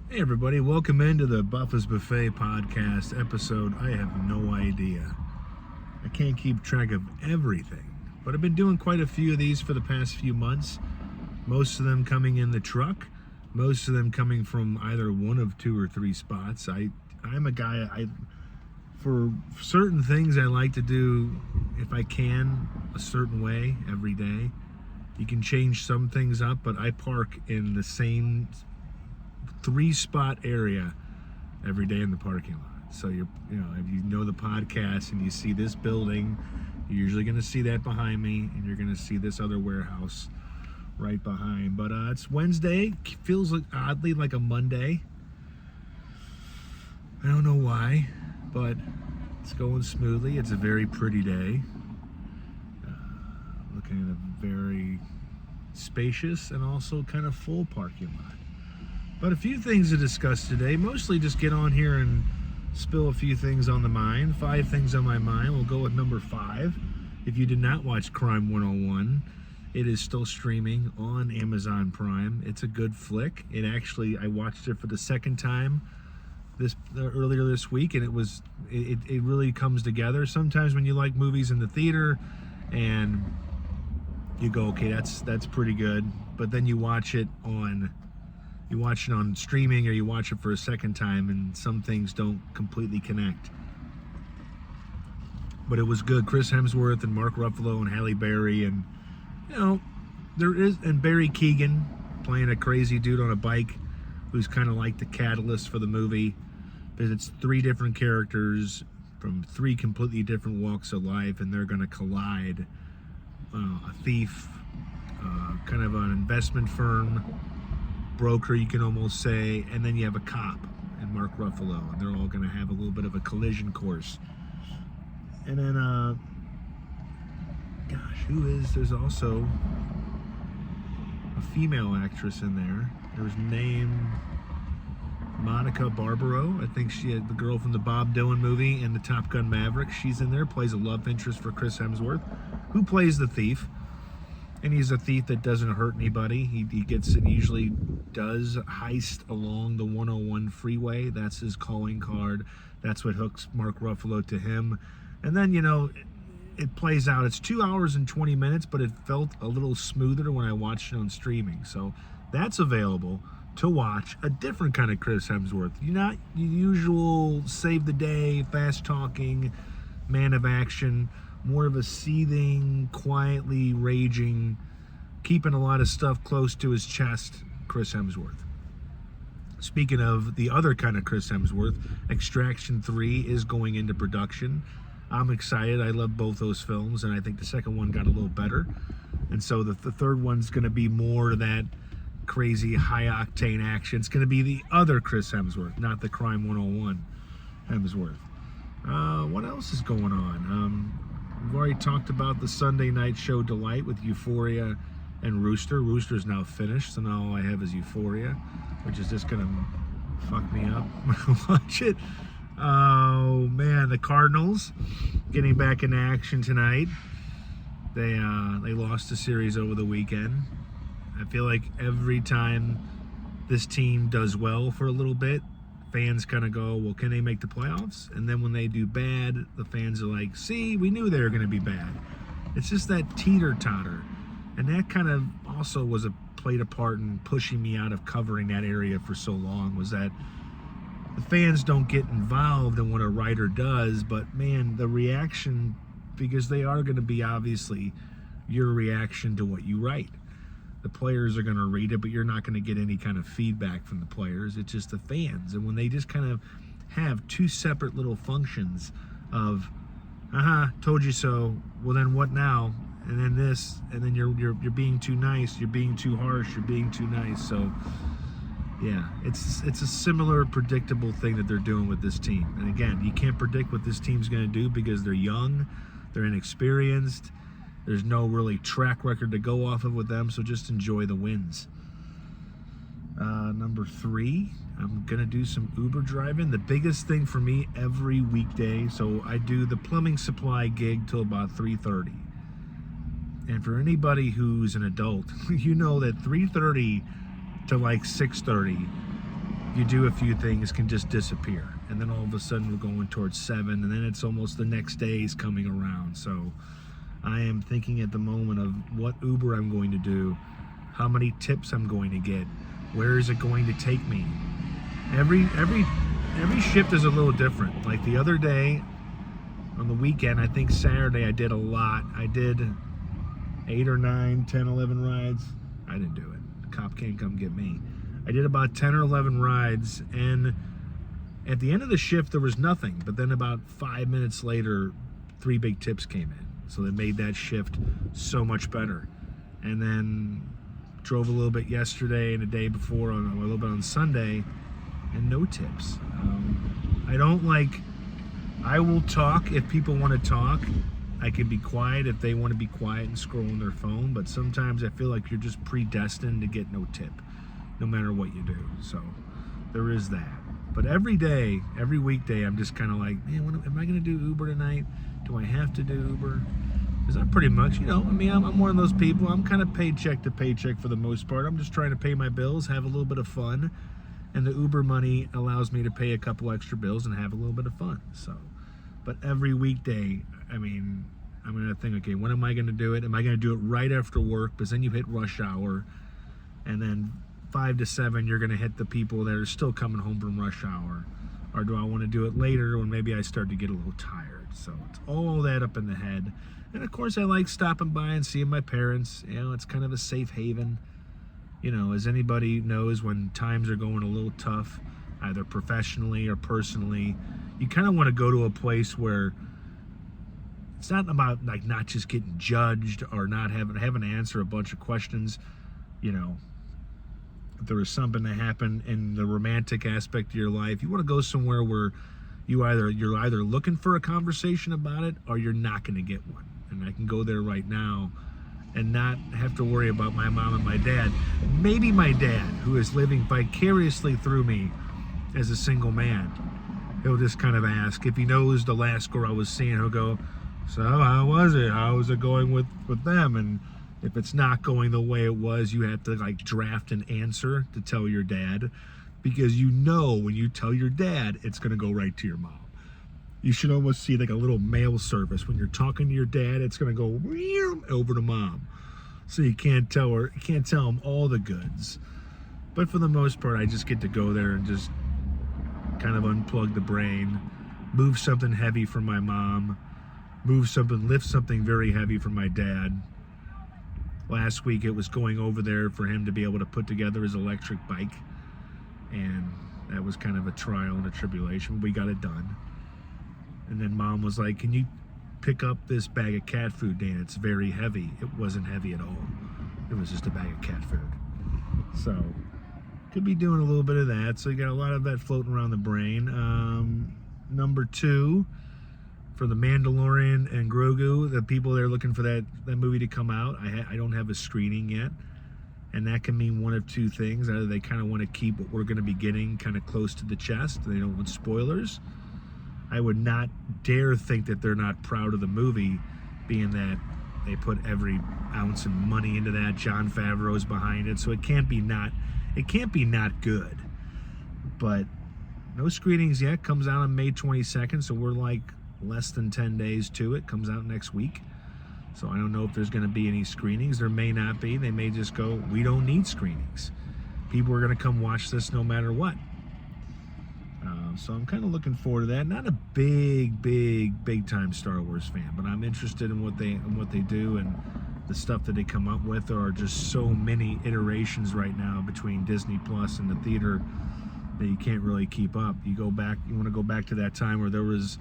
Hey everybody, welcome into the Buffa's Buffet podcast episode. I have no idea. I can't keep track of everything, but I've been doing quite a few of these for the past few months. Most of them coming in the truck, most of them coming from either one of two or three spots. I'm a guy, for certain things I like to do, if I can, a certain way every day. You can change some things up, but I park in the same three-spot area every day in the parking lot. So if you know the podcast and you see this building, you're usually going to see that behind me, and you're going to see this other warehouse right behind. But it's Wednesday. Feels oddly like a Monday. I don't know why, but it's going smoothly. It's a very pretty day. Looking at a very spacious and also kind of full parking lot. But a few things to discuss today. Mostly just get on here and spill a few things on the mind. 5 things on my mind. We'll go with number 5. If you did not watch Crime 101, it is still streaming on Amazon Prime. It's a good flick. I watched it for the second time earlier this week, and it really comes together. Sometimes when you like movies in the theater and you go, okay, that's pretty good, but then you watch it on streaming, or you watch it for a second time, and some things don't completely connect. But it was good. Chris Hemsworth and Mark Ruffalo and Halle Berry, and and Barry Keoghan playing a crazy dude on a bike who's kind of like the catalyst for the movie, because it's 3 different characters from 3 completely different walks of life, and they're going to collide. A thief, kind of an investment firm broker, you can almost say, and then you have a cop and Mark Ruffalo, and they're all going to have a little bit of a collision course. And then there's also a female actress in there. There's named Monica Barbaro. I think she had the girl from the Bob Dylan movie and the Top Gun Maverick. She's in there, plays a love interest for Chris Hemsworth, who plays the thief. And he's a thief that doesn't hurt anybody. He usually does heist along the 101 freeway. That's his calling card. That's what hooks Mark Ruffalo to him. And then, it plays out. It's 2 hours and 20 minutes, but it felt a little smoother when I watched it on streaming. So that's available to watch. A different kind of Chris Hemsworth. You're not your usual save the day, fast talking man of action. More of a seething, quietly raging, keeping a lot of stuff close to his chest, Chris Hemsworth. Speaking of the other kind of Chris Hemsworth, Extraction 3 is going into production. I'm excited. I love both those films, and I think the second one got a little better. And so the third one's going to be more of that crazy, high-octane action. It's going to be the other Chris Hemsworth, not the Crime 101 Hemsworth. What else is going on? We've already talked about the Sunday night show Delight with Euphoria and Rooster. Rooster's now finished, so now all I have is Euphoria, which is just going to fuck me up when I watch it. Oh, man, the Cardinals getting back into action tonight. They lost the series over the weekend. I feel like every time this team does well for a little bit, fans kind of go, well, can they make the playoffs? And then when they do bad, the fans are like, see, we knew they were going to be bad. It's just that teeter-totter. And that kind of also played a part in pushing me out of covering that area for so long, was that the fans don't get involved in what a writer does, but man, the reaction, because they are going to be obviously your reaction to what you write. The players are going to read it, but you're not going to get any kind of feedback from the players. It's just the fans. And when they just kind of have 2 separate little functions of, told you so, well then what now? And then this, and then you're being too nice, you're being too harsh, you're being too nice. So yeah, it's a similar predictable thing that they're doing with this team. And again, you can't predict what this team's going to do because they're young, they're inexperienced. There's no really track record to go off of with them, so just enjoy the wins. Number 3, I'm going to do some Uber driving. The biggest thing for me every weekday, so I do the plumbing supply gig till about 3:30. And for anybody who's an adult, you know that 3:30 to like 6:30, you do a few things, can just disappear. And then all of a sudden we're going towards 7, and then it's almost the next day is coming around. So I am thinking at the moment of what Uber I'm going to do, how many tips I'm going to get, where is it going to take me. Every shift is a little different. Like the other day on the weekend, I think Saturday, I did a lot. I did 8 or 9, 10, 11 rides. I didn't do it. The cop can't come get me. I did about 10 or 11 rides, and at the end of the shift, there was nothing. But then about 5 minutes later, 3 big tips came in. So they made that shift so much better. And then drove a little bit yesterday and the day before, a little bit on Sunday, and no tips. I will talk if people want to talk. I can be quiet if they want to be quiet and scroll on their phone, but sometimes I feel like you're just predestined to get no tip, no matter what you do. So there is that. But every day, every weekday, I'm just kind of like, man, am I going to do Uber tonight? Do I have to do Uber? Because I'm pretty much, I'm one of those people. I'm kind of paycheck to paycheck for the most part. I'm just trying to pay my bills, have a little bit of fun. And the Uber money allows me to pay a couple extra bills and have a little bit of fun. So, but every weekday, I'm going to think, okay, when am I going to do it? Am I going to do it right after work? Because then you hit rush hour. And then 5 to 7, you're going to hit the people that are still coming home from rush hour. Or do I want to do it later when maybe I start to get a little tired? So it's all that up in the head. And of course, I like stopping by and seeing my parents. It's kind of a safe haven. As anybody knows, when times are going a little tough, either professionally or personally, you kind of want to go to a place where it's not about like not just getting judged or not having to answer a bunch of questions. If there was something that happened in the romantic aspect of your life, you want to go somewhere where you're either looking for a conversation about it or you're not going to get one. And I can go there right now and not have to worry about my mom and my dad. Maybe my dad, who is living vicariously through me as a single man, he'll just kind of ask. If he knows the last girl I was seeing, he'll go, so how was it? How was it going with them? And if it's not going the way it was, you have to like draft an answer to tell your dad, because when you tell your dad, it's going to go right to your mom. You should almost see like a little mail service. When you're talking to your dad, it's going to go over to mom. So you can't tell him all the goods. But for the most part, I just get to go there and just kind of unplug the brain, move something heavy for my mom, lift something very heavy for my dad. Last week, it was going over there for him to be able to put together his electric bike. And that was kind of a trial and a tribulation. We got it done. And then mom was like, can you pick up this bag of cat food, Dan? It's very heavy. It wasn't heavy at all. It was just a bag of cat food. So, could be doing a little bit of that. So you got a lot of that floating around the brain. Number 2, for The Mandalorian and Grogu, the people that are looking for that movie to come out, I don't have a screening yet. And that can mean one of 2 things. Either they kind of want to keep what we're going to be getting kind of close to the chest. They don't want spoilers. I would not dare think that they're not proud of the movie, being that they put every ounce of money into that. Jon Favreau's behind it, so it can't be not good. But no screenings yet. Comes out on May 22nd, so we're like less than 10 days to it. Comes out next week. So I don't know if there's going to be any screenings. There may not be. They may just go, we don't need screenings. People are going to come watch this no matter what. So I'm kind of looking forward to that. Not a big time Star Wars fan, but I'm interested in what they do, and the stuff that they come up with. There are just so many iterations right now between Disney Plus and the theater that you can't really keep up. You want to go back to that time where there was,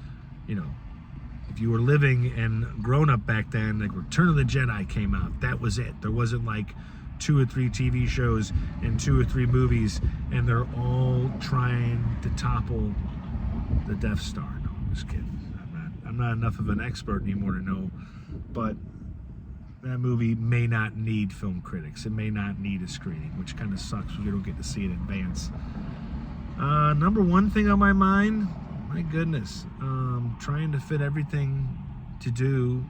if you were living and grown up back then, like Return of the Jedi came out, that was it. There wasn't like 2 or 3 TV shows and 2 or 3 movies, and they're all trying to topple the Death Star. No, I'm just kidding. I'm not enough of an expert anymore to know, but that movie may not need film critics. It may not need a screening, which kind of sucks because we don't get to see it in advance. Number 1 thing on my mind, my goodness, trying to fit everything to do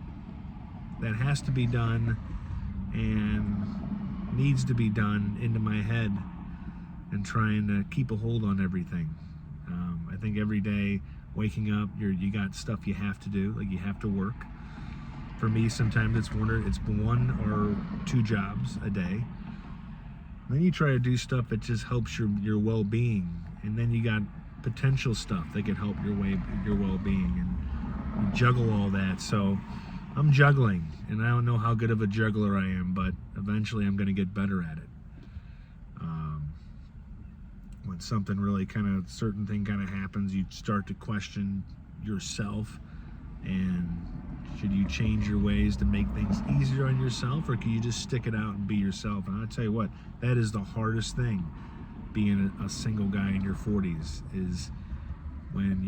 that has to be done and needs to be done into my head and trying to keep a hold on everything. I think every day waking up, you got stuff you have to do, like you have to work. For me, sometimes it's one or two jobs a day. Then you try to do stuff that just helps your well-being, and then you got potential stuff that can help your well-being, and you juggle all that. So I'm juggling, and I don't know how good of a juggler I am, but eventually I'm going to get better at it. When something really certain thing happens, you start to question yourself, and should you change your ways to make things easier on yourself, or can you just stick it out and be yourself? And I'll tell you what, that is the hardest thing being a single guy in your 40s, is when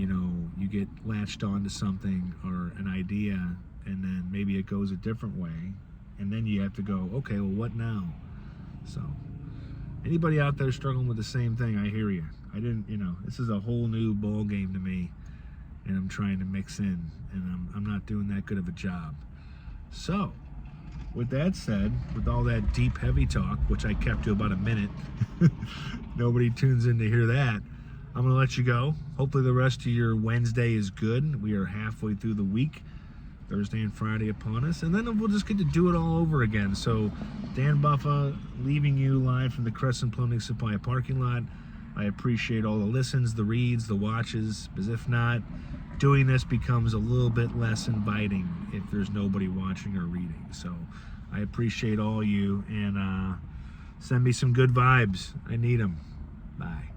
you get latched onto something or an idea, and then maybe it goes a different way, and then you have to go, okay, well, what now? So anybody out there struggling with the same thing, I hear you. This is a whole new ball game to me, and I'm trying to mix in, and I'm not doing that good of a job. So with that said, with all that deep, heavy talk, which I kept to about a minute, nobody tunes in to hear that, I'm going to let you go. Hopefully the rest of your Wednesday is good. We are halfway through the week. Thursday and Friday upon us, and then we'll just get to do it all over again. So Dan Buffa leaving you live from the Crescent Plumbing Supply parking lot. I appreciate all the listens, the reads, the watches, because if not, doing this becomes a little bit less inviting if there's nobody watching or reading. So I appreciate all you, and send me some good vibes. I need them. Bye.